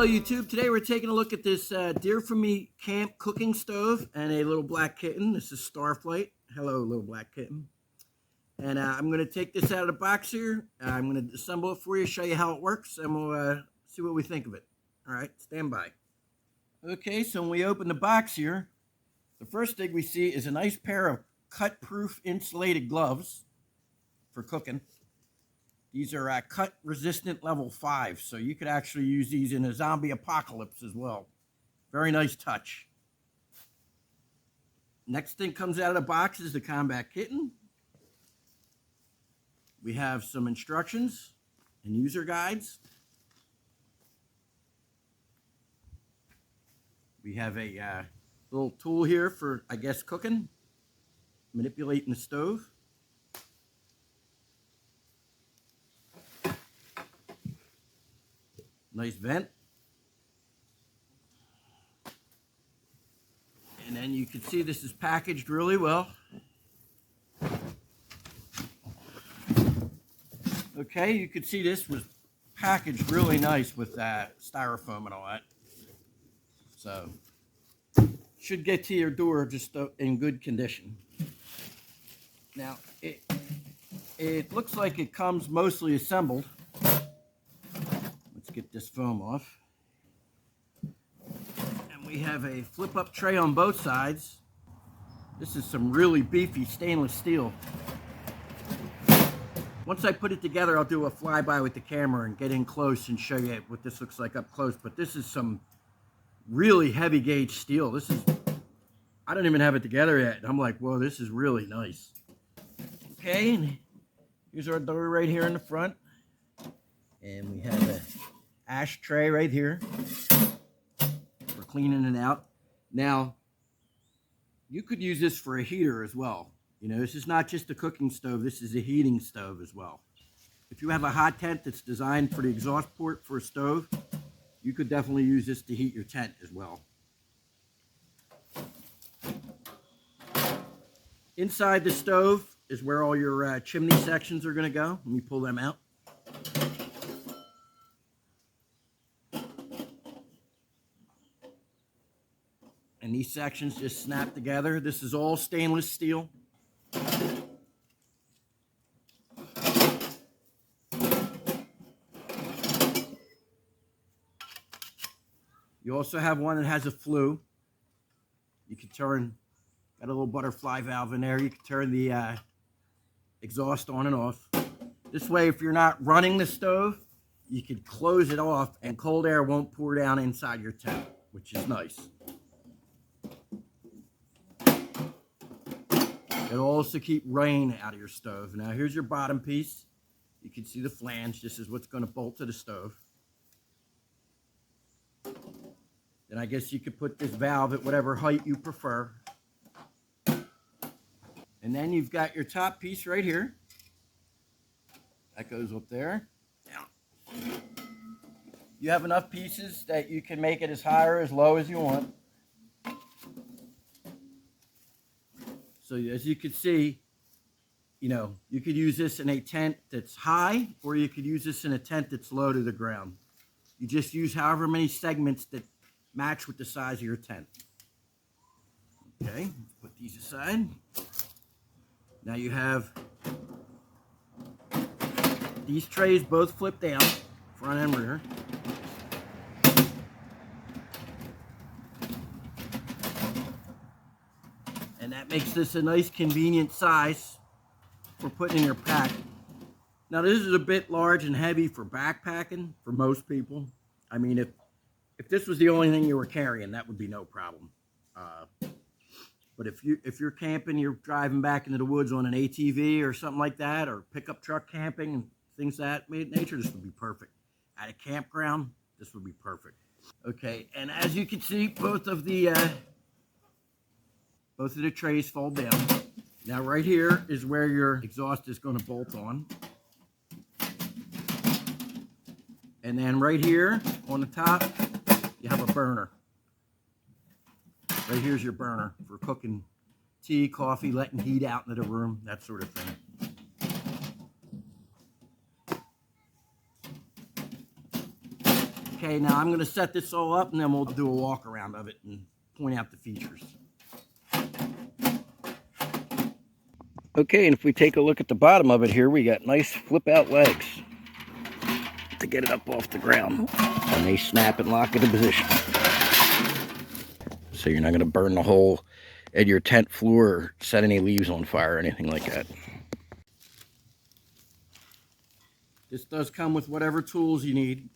Hello YouTube, today we're taking a look at this Deerfamy camp cooking stove and a little black kitten. This is Starflight. Hello little black kitten. And I'm going to take this out of the box here. I'm going to assemble it for you, show you how it works, and we'll see what we think of it. Alright, stand by. Okay, so when we open the box here, the first thing we see is a nice pair of cut-proof insulated gloves for cooking. These are cut resistant level 5, so you could actually use these in a zombie apocalypse as well. Very nice touch. Next thing comes out of the box is the combat kitten. We have some instructions and user guides. We have a little tool here for, I guess, cooking, manipulating the stove. Nice vent. And then you can see this is packaged really well. Okay, you can see this was packaged really nice with styrofoam and all that. So, should get to your door just in good condition. Now, it looks like it comes mostly assembled. Get this foam off. And we have a flip-up tray on both sides. This is some really beefy stainless steel. Once I put it together, I'll do a flyby with the camera and get in close and show you what this looks like up close. But this is some really heavy gauge steel. This is, I don't even have it together yet. I'm like, whoa, this is really nice. Okay, and here's our door right here in the front. And we have a ashtray right here for cleaning it out. Now, you could use this for a heater as well. You know, this is not just a cooking stove, this is a heating stove as well. If you have a hot tent that's designed for the exhaust port for a stove, you could definitely use this to heat your tent as well. Inside the stove is where all your chimney sections are going to go. Let me pull them out. And these sections just snap together. This is all stainless steel. You also have one that has a flue. You can turn, got a little butterfly valve in there. You can turn the exhaust on and off. This way, if you're not running the stove, you could close it off and cold air won't pour down inside your tent, which is nice. It'll also keep rain out of your stove. Now here's your bottom piece. You can see the flange. This is what's going to bolt to the stove. Then I guess you could put this valve at whatever height you prefer. And then you've got your top piece right here. That goes up there. Now, you have enough pieces that you can make it as high or as low as you want. So as you can see, you know, you could use this in a tent that's high, or you could use this in a tent that's low to the ground. You just use however many segments that match with the size of your tent. Okay, let's put these aside. Now you have these trays both flip down, front and rear. And that makes this a nice convenient size for putting in your pack. Now this is a bit large and heavy for backpacking for most people. I mean, if this was the only thing you were carrying, that would be no problem. But if you're camping, you're driving back into the woods on an ATV or something like that, or pickup truck camping and things of that nature, this would be perfect. At a campground, this would be perfect. Okay, and as you can see, both of the trays fold down. Now right here is where your exhaust is going to bolt on. And then right here on the top, you have a burner. Right here's your burner for cooking tea, coffee, letting heat out into the room, that sort of thing. Okay, now I'm going to set this all up and then we'll do a walk around of it and point out the features. Okay, and if we take a look at the bottom of it here, we got nice flip out legs to get it up off the ground. And they snap and lock into position. So you're not going to burn the hole at your tent floor or set any leaves on fire or anything like that. This does come with whatever tools you need.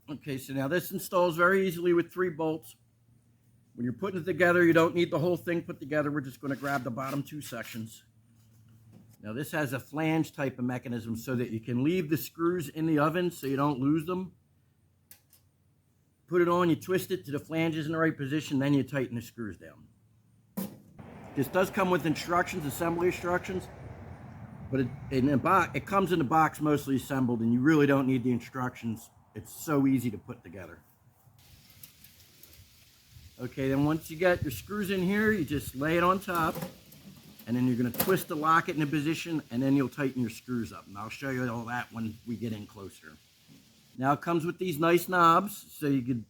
Okay, so now this installs very easily with 3 bolts. When you're putting it together, you don't need the whole thing put together. We're just going to grab the bottom 2 sections. Now this has a flange type of mechanism so that you can leave the screws in the oven so you don't lose them. Put it on, you twist it to the flanges in the right position, then you tighten the screws down. This does come with instructions, assembly instructions, but it comes in the box mostly assembled, and you really don't need the instructions. It's so easy to put together. Okay, then once you get your screws in here, you just lay it on top, and then you're going to twist to lock it in a position, and then you'll tighten your screws up. And I'll show you all that when we get in closer. Now it comes with these nice knobs, so you can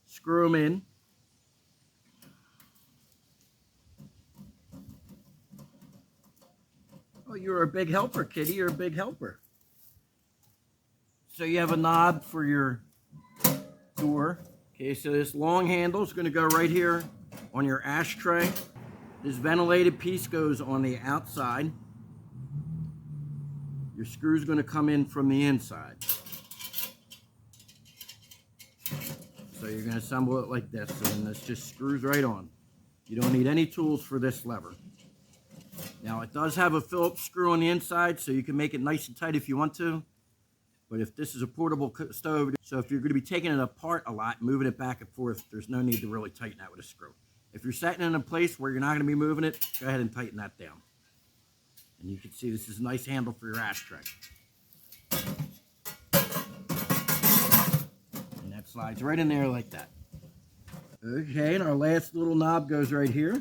screw them in. Oh, you're a big helper, Kitty. You're a big helper. So you have a knob for your door. Okay, so this long handle is going to go right here on your ashtray. This ventilated piece goes on the outside. Your screw is going to come in from the inside. So you're going to assemble it like this, and this just screws right on. You don't need any tools for this lever. Now it does have a Phillips screw on the inside, so you can make it nice and tight if you want to. But if this is a portable stove, so if you're going to be taking it apart a lot, moving it back and forth, there's no need to really tighten that with a screw. If you're setting it in a place where you're not going to be moving it, go ahead and tighten that down. And you can see this is a nice handle for your ashtray. And that slides right in there like that. Okay, and our last little knob goes right here.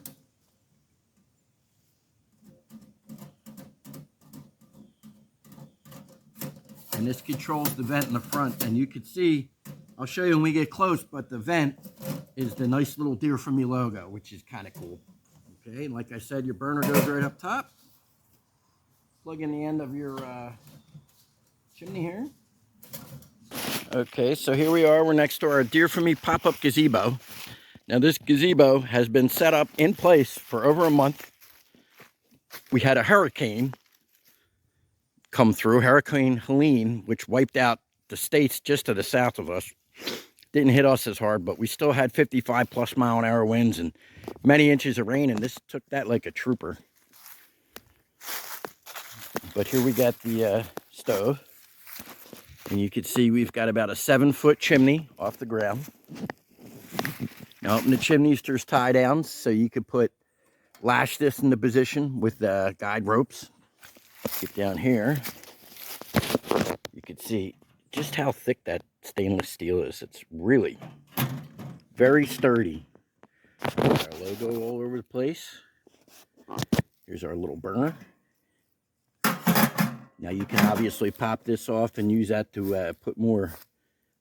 And this controls the vent in the front. And you can see, I'll show you when we get close, but the vent is the nice little Deerfamy logo, which is kind of cool. Okay, and like I said, your burner goes right up top. Plug in the end of your chimney here. Okay, so here we are. We're next to our Deerfamy pop-up gazebo. Now this gazebo has been set up in place for over a month. We had a hurricane come through, Hurricane Helene, which wiped out the states just to the south of us. Didn't hit us as hard, but we still had 55+ mile-an-hour winds and many inches of rain, and this took that like a trooper. But here we got the stove, and you can see we've got about a 7-foot chimney off the ground. Now up in the chimneys there's tie downs, so you could lash this into position with guide ropes. Get down here, you can see just how thick that stainless steel is. It's really very sturdy. Our logo all over the place. Here's our little burner. Now you can obviously pop this off and use that to put more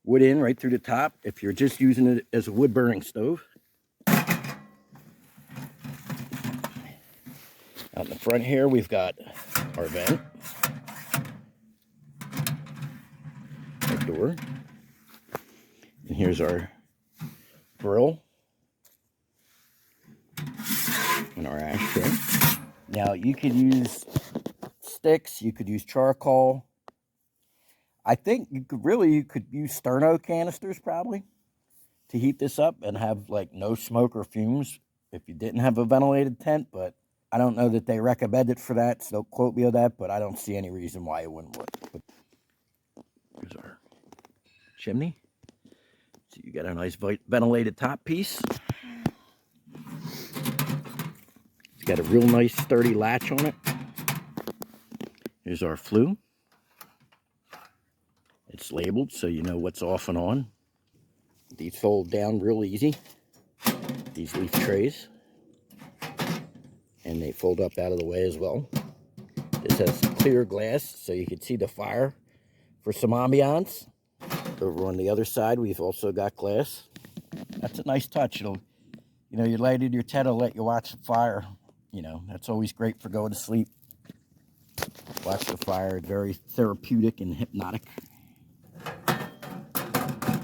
wood in right through the top if you're just using it as a wood burning stove. Out in the front here we've got our vent, our door, and here's our grill and our ashtray. Now you could use sticks, you could use charcoal. I think you could use sterno canisters probably to heat this up and have like no smoke or fumes if you didn't have a ventilated tent, but I don't know that they recommend it for that, so don't quote me on that, but I don't see any reason why it wouldn't work. But here's our chimney. So you got a nice ventilated top piece. It's got a real nice sturdy latch on it. Here's our flue. It's labeled so you know what's off and on. These fold down real easy. These leaf trays. And they fold up out of the way as well. This has clear glass so you can see the fire for some ambiance. Over on the other side, we've also got glass. That's a nice touch. It'll, you know, you lighted your tent, it'll let you watch the fire. You know, that's always great for going to sleep. Watch the fire, very therapeutic and hypnotic.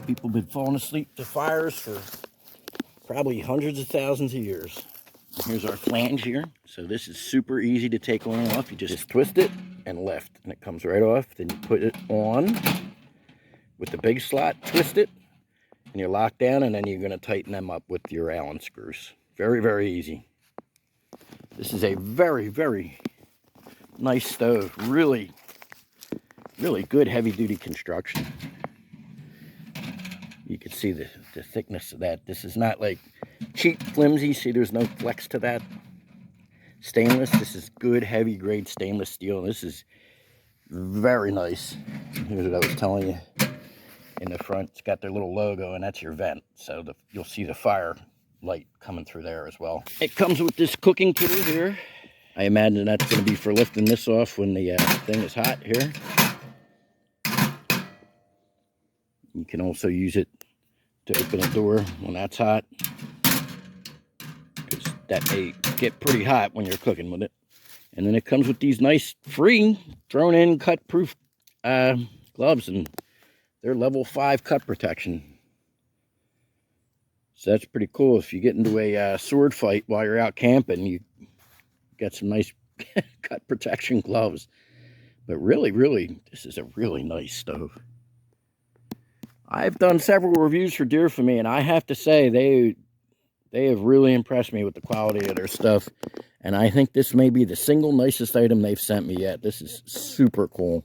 People have been falling asleep to fires for probably hundreds of thousands of years. Here's our flange here. So this is super easy to take on and off. You just twist it and lift, and it comes right off. Then you put it on with the big slot, twist it, and you're locked down, and then you're going to tighten them up with your Allen screws. Very, very easy. This is a very, very nice stove. Really, really good heavy-duty construction. You can see the thickness of that. This is not like cheap, flimsy. See, there's no flex to that. Stainless. This is good, heavy grade stainless steel. This is very nice. Here's what I was telling you. In the front, it's got their little logo, and that's your vent. So you'll see the fire light coming through there as well. It comes with this cooking tool here. I imagine that's going to be for lifting this off when the thing is hot here. You can also use it to open a door when that's hot, because that may get pretty hot when you're cooking with it. And then it comes with these nice free thrown in cut proof gloves, and they're level 5 cut protection. So that's pretty cool. If you get into a sword fight while you're out camping, you got some nice cut protection gloves. But really, really, this is a really nice stove. I've done several reviews for Deerfamy, and I have to say they have really impressed me with the quality of their stuff. And I think this may be the single nicest item they've sent me yet. This is super cool.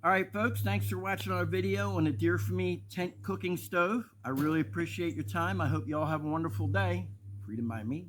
All right, folks, thanks for watching our video on the Deerfamy tent cooking stove. I really appreciate your time. I hope you all have a wonderful day. Freedom by me.